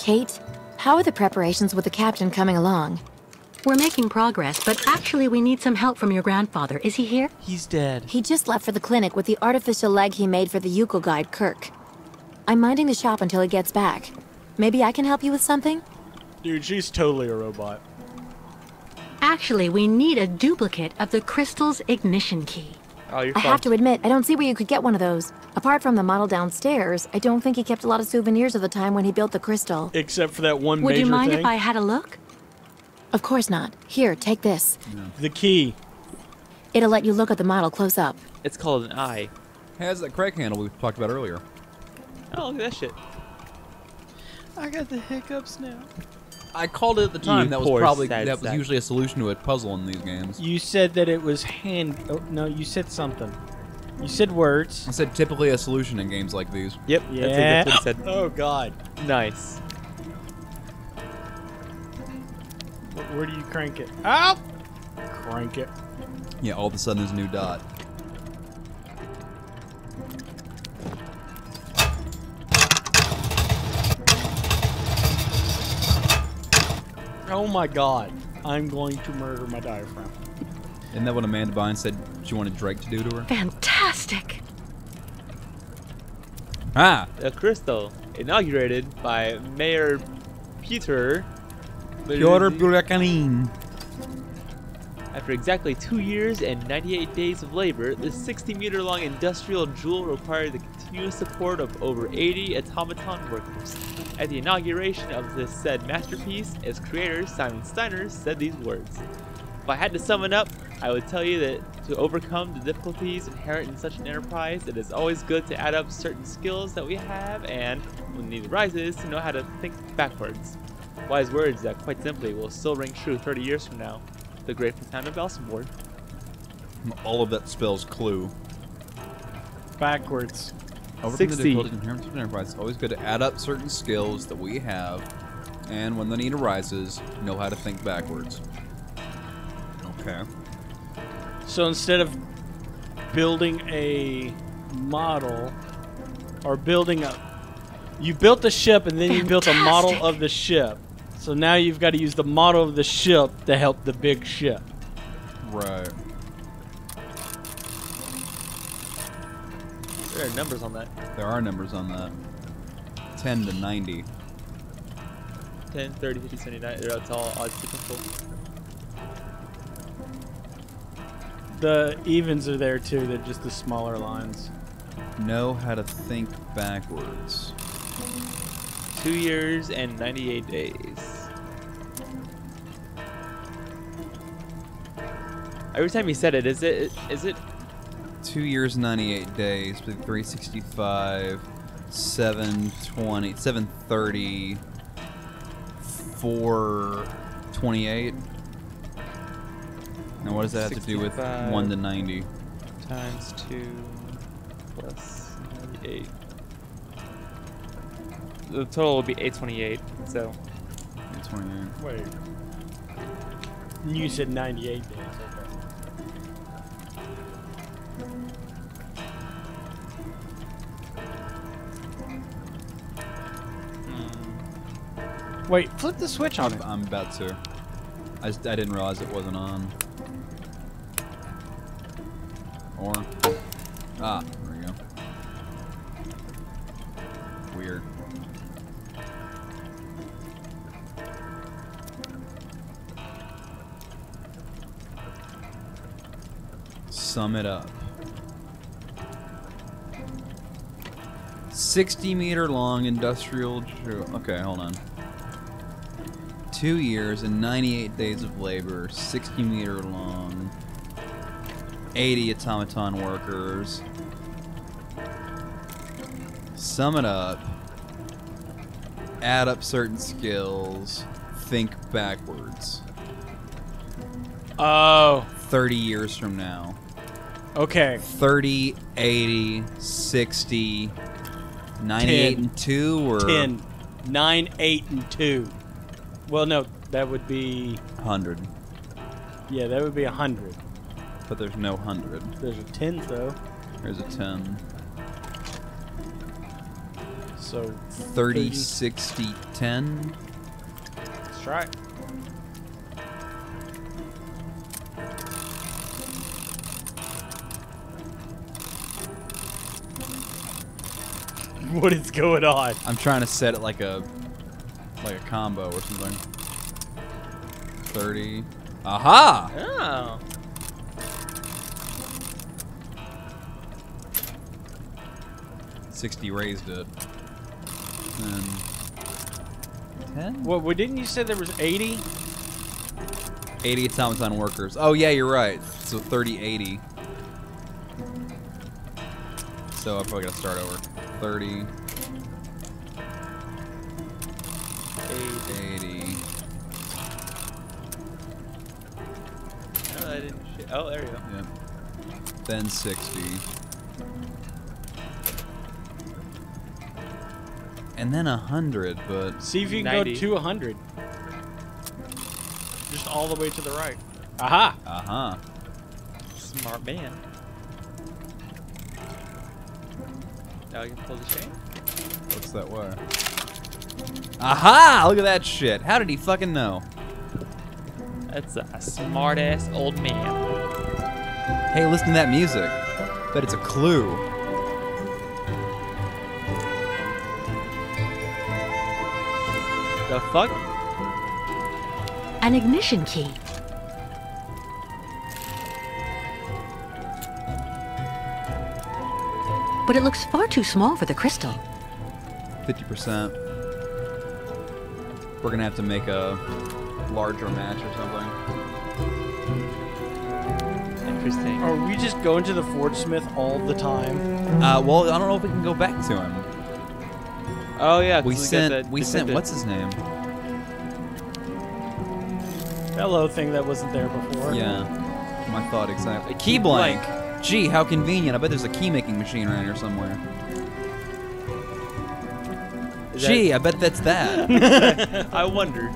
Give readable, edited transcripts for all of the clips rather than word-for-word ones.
Kate, how are the preparations with the captain coming along? We're making progress, but actually we need some help from your grandfather. Is he here? He's dead. He just left for the clinic with the artificial leg he made for the Yuko guide, Kirk. I'm minding the shop until he gets back. Maybe I can help you with something? Dude, she's totally a robot. Actually, we need a duplicate of the crystal's ignition key. Oh, you're I have to admit, I don't see where you could get one of those. Apart from the model downstairs, I don't think he kept a lot of souvenirs of the time when he built the crystal. Except for that one major Would you mind thing. if I had a look? Of course not. Here, take this. The key. It'll let you look at the model close up. It's called an eye. Has that crank handle we talked about earlier. Oh, look at that shit. I got the hiccups now. I called it at the time. You That was poor probably sad that was sack. usually a solution to a puzzle in these games. You said that it was hand... Oh, no, you said something. You said words. I said typically a solution in games like these. Yep, Yeah. that's what it said. Oh, God. Nice. Where do you crank it? Ow! Crank it. Yeah, all of a sudden there's a new dot. Oh, my God. I'm going to murder my diaphragm. Isn't that what Amanda Bynes said she wanted Drake to do to her? Fantastic! Ah! A crystal inaugurated by Mayor Peter. Piotr Burakanin. After exactly 2 years and 98 days of labor, the 60-meter-long industrial jewel required the continuous support of over 80 automaton workers. At the inauguration of this said masterpiece, its creator, Simon Steiner, said these words. If I had to sum it up, I would tell you that to overcome the difficulties inherent in such an enterprise, it is always good to add up certain skills that we have and, when the need arises, to know how to think backwards. Wise words that, quite simply, will still ring true 30 years from now. The grateful town of Elsenborg. All of that spells clue. Backwards. Overcome the 60. difficulties inherent in an enterprise. It's always good to add up certain skills that we have, and when the need arises, know how to think backwards. Okay. So instead of building a model, or building a... You built the ship and then you built a model of the ship. So now you've got to use the model of the ship to help the big ship. Right. There are numbers on that. There are numbers on that. 10 to 90. 10, 30, 50, 79. That's all odds potential. The evens are there too, they're just the smaller lines. Know how to think backwards. 2 years and 98 days. Every time you said it, is it 2 years, 98 days, 365, 720, 730, 428. Now what does that have to do with 65 1 to 90? times 2 plus 98? The total would be 828, so 28. Wait. You said 98 days, okay. Wait, flip the switch on it. I'm about to. I didn't realize it wasn't on. Or. Ah, there we go. Weird. Sum it up. 60-meter long industrial. Okay, hold on. 2 years and 98 days of labor, 60-meter long, 80 automaton workers. Sum it up. Add up certain skills. Think backwards. Oh, 30 years from now. okay. 30, 80, 60, 98 10. and 2 or 10, 9, 8, and 2. Well, no, that would be... 100. Yeah, that would be 100. But there's no 100. There's a 10, though. There's a 10. So 30, 60, 10. Let's try it. What is going on? I'm trying to set it like a combo or something. 30. Aha! Oh. $60 raised it. And 10? What didn't you say there was 80? 80 automaton workers. Oh yeah, you're right. So 30, 80. So I'm probably gonna start over. 30. 80. Oh, I didn't. Oh, there you go. Yeah. Then 60. And then 100, but See if you can 90. go to 100. Just all the way to the right. Aha! uh-huh. Smart man. Now I can pull the chain. Looks that way. Aha! Look at that shit. How did he fucking know? That's a smart ass old man. Hey, listen to that music. Bet it's a clue. The fuck? An ignition key. But it looks far too small for the crystal. 50%. We're gonna have to make a larger match or something. Interesting. Are we just going to the forgesmith all the time? Well, I don't know if we can go back to him. Oh yeah, 'cause We got sent the defendant. what's his name? Hello thing that wasn't there before. Yeah. My thought exactly. Key blank. Gee, how convenient. I bet there's a key making machine around here somewhere. Is Gee, I bet that's that. that- I wondered.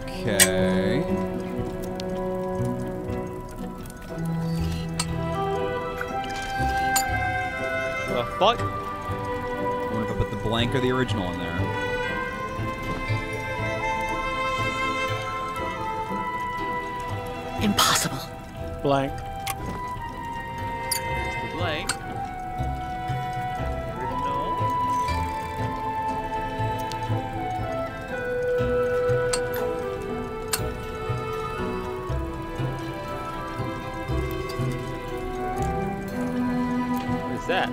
Okay. The fuck? I wonder if I put the blank or the original in there. Impossible. Blank. There's the blank. Original. What is that?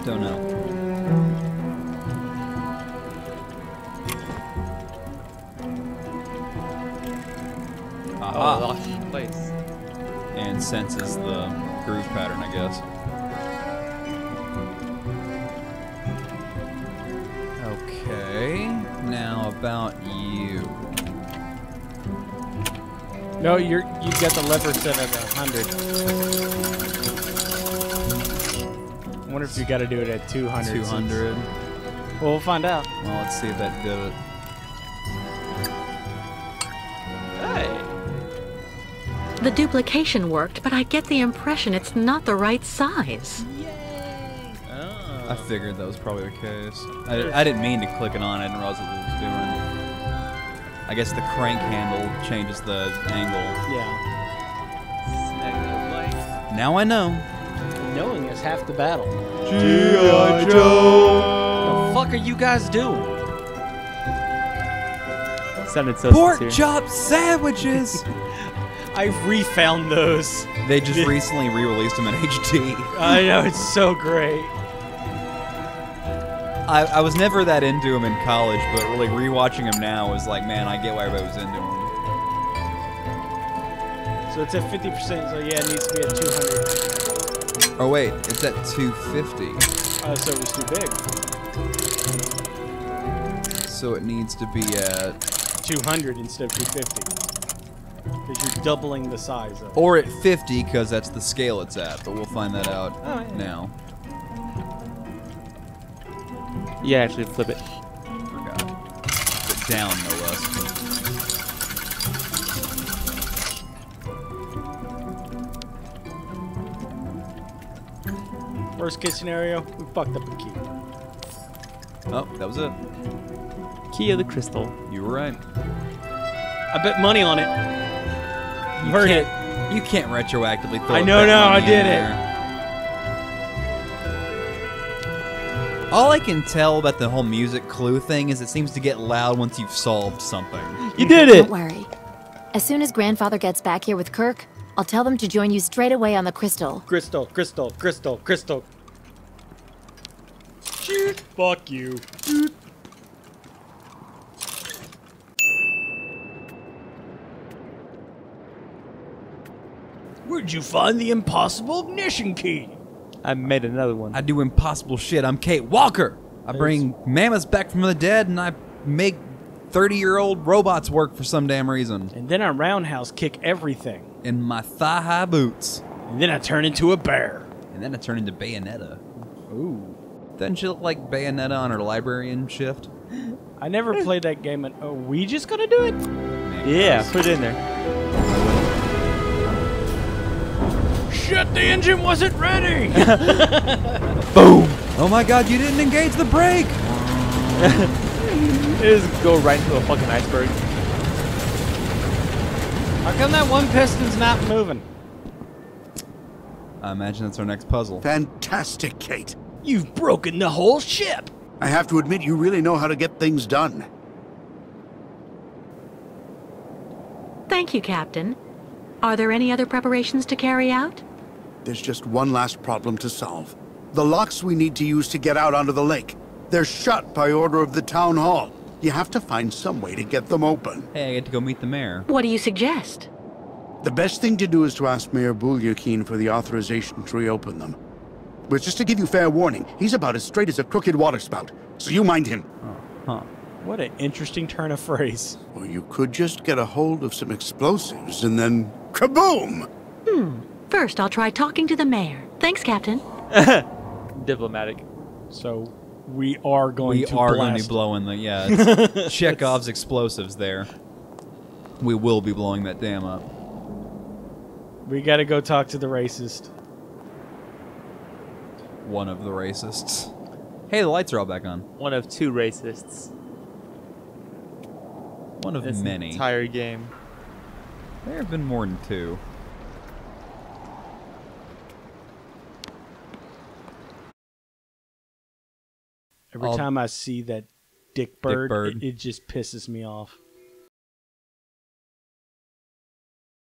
Don't know. Oh, Aha. locked in place. And senses the groove pattern, I guess. Okay. Now about you. No, you've got the lever set at 100. I wonder if you got to do it at 200. 200. Well, we'll find out. Well, let's see if that did it. Hey. The duplication worked, but I get the impression it's not the right size. Oh. I figured that was probably the case. I didn't mean to click it on. I didn't realize what it was doing. I guess the crank handle changes the angle. Yeah. Snag that blank. Now I know. Knowing is half the battle. G.I. Joe. What the fuck are you guys doing? Sounded so Pork sincere. chop sandwiches. I refound those. They just recently re-released them in HD. I know, it's so great. I was never that into them in college, but really rewatching them now was like, man, I get why everybody was into them. So it's at 50%, so yeah, it needs to be at 200. Oh wait, it's at 250. So it was too big. So it needs to be at 200 instead of 250. Because you're doubling the size of it. or at 50 because that's the scale it's at. But we'll find that out now. Yeah, actually flip it. Forgot. Put down, no less. Worst case scenario, we fucked up the key. Oh, that was it. Key of the crystal. You were right. I bet money on it. You heard it. You can't retroactively throw I know now, I money did in it. there. All I can tell about the whole music clue thing is it seems to get loud once you've solved something. You did Don't it! worry. As soon as Grandfather gets back here with Kirk, I'll tell them to join you straight away on the crystal. Crystal, crystal, crystal, crystal. Shoot. Fuck you. Shoot. Where'd you find the impossible ignition key? I made another one. I do impossible shit. I'm Kate Walker. I bring mammoths back from the dead, and I make 30-year-old robots work for some damn reason. And then I roundhouse kick everything. In my thigh-high boots. And then I turn into a bear. And then I turn into Bayonetta. Ooh. Doesn't she look like Bayonetta on her librarian shift? I never played that game. Are we just gonna do it? Yeah, put it in there. Shit, the engine wasn't ready! Boom! Oh my god, you didn't engage the brake! It just go right into a fucking iceberg. How come that one piston's not moving? I imagine that's our next puzzle. Fantastic, Kate. You've broken the whole ship! I have to admit, you really know how to get things done. Thank you, Captain. Are there any other preparations to carry out? There's just one last problem to solve. The locks we need to use to get out onto the lake. They're shut by order of the town hall. You have to find some way to get them open. Hey, I get to go meet the mayor. What do you suggest? The best thing to do is to ask Mayor Bulyakin for the authorization to reopen them. But just to give you fair warning, he's about as straight as a crooked waterspout, so you mind him. Huh. What an interesting turn of phrase. Or you could just get a hold of some explosives and then kaboom! First, I'll try talking to the mayor. Thanks, Captain. Diplomatic. So, we are going We to are going to blast. be blowing the, yeah, it's Chekhov's explosives there. We will be blowing that dam up. We gotta go talk to the racist. One of the racists. Hey, the lights are all back on. One of two racists. One of This many. entire game. There have been more than two. Every I'll- time I see that dick bird, bird. It just pisses me off.